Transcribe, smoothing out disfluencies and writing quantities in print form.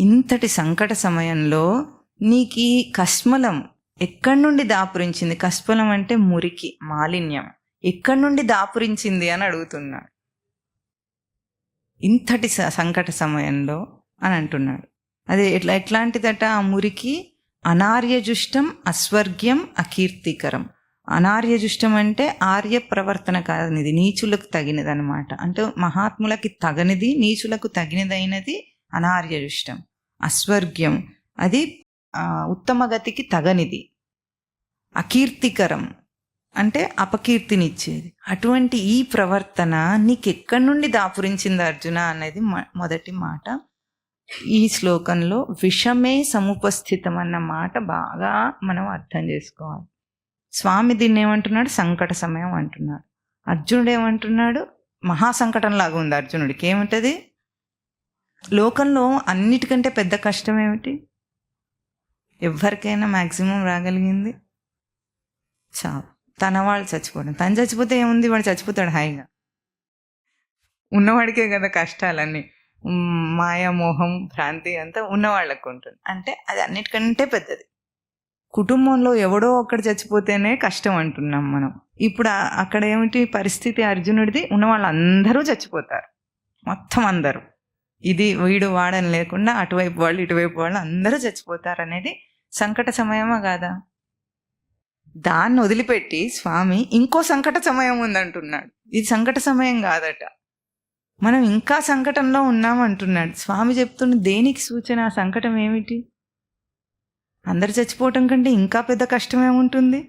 ఇంతటి సంకట సమయంలో నీకు ఈ కస్మలం ఎక్కడి నుండి దాపురించింది? కస్మలం అంటే మురికి, మాలిన్యం. ఎక్కడి నుండి దాపురించింది అని అడుగుతున్నాడు. ఇంతటి సంకట సమయంలో అని అంటున్నాడు. అది ఎట్లాంటిదట ఆ మురికి? అనార్యజుష్టం, అస్వర్గ్యం, అకీర్తికరం. అనార్యజుష్టం అంటే ఆర్య ప్రవర్తన కానిది, నీచులకు తగినది అనమాట. అంటే మహాత్ములకి తగనిది, నీచులకు తగినదైనది అనార్యజుష్టం. అస్వర్గ్యం అది ఉత్తమ గతికి తగనిది. అకీర్తికరం అంటే అపకీర్తినిచ్చేది. అటువంటి ఈ ప్రవర్తన నీకెక్కడి నుండి దాపురించింది అర్జున అనేది మొదటి మాట. ఈ శ్లోకంలో విషమే సముపస్థితం అన్న మాట బాగా మనం అర్థం చేసుకోవాలి. స్వామి దీన్ని ఏమంటున్నాడు? సంకట సమయం అంటున్నాడు. అర్జునుడు ఏమంటున్నాడు? మహాసంకటంలాగా ఉంది అర్జునుడికి. ఏమిటది? లోకంలో అన్నిటికంటే పెద్ద కష్టం ఏమిటి? ఎవరికైనా మ్యాక్సిమం రాగలిగింది చావు. తన వాళ్ళు చచ్చిపోవడం. తను చచ్చిపోతే ఏముంది? వాడు చచ్చిపోతాడు హాయిగా. ఉన్నవాడికే కదా కష్టాలన్నీ. మాయా, మోహం, భ్రాంతి అంతా ఉన్నవాళ్ళకు ఉంటుంది. అంటే అది అన్నిటికంటే పెద్దది. కుటుంబంలో ఎవడో ఒక్కడు చచ్చిపోతేనే కష్టం అంటున్నాం మనం. ఇప్పుడు అక్కడ ఏమిటి పరిస్థితి అర్జునుడిది? ఉన్న వాళ్ళందరూ చచ్చిపోతారు, మొత్తం అందరూ. ఇది వీడు వాడని లేకుండా అటువైపు వాళ్ళు ఇటువైపు వాళ్ళు అందరూ చచ్చిపోతారు అనేది సంకట సమయమా కాదా? దాన్ని వదిలిపెట్టి స్వామి ఇంకో సంకట సమయం ఉందంటున్నాడు. ఇది సంకట సమయం కాదట, మనం ఇంకా సంకటంలో ఉన్నామంటున్నాడు స్వామి. చెప్తున్న దేనికి సూచన? ఆ సంకటం ఏమిటి? అందరు చచ్చిపోవటం కంటే ఇంకా పెద్ద కష్టం ఏముంటుంది?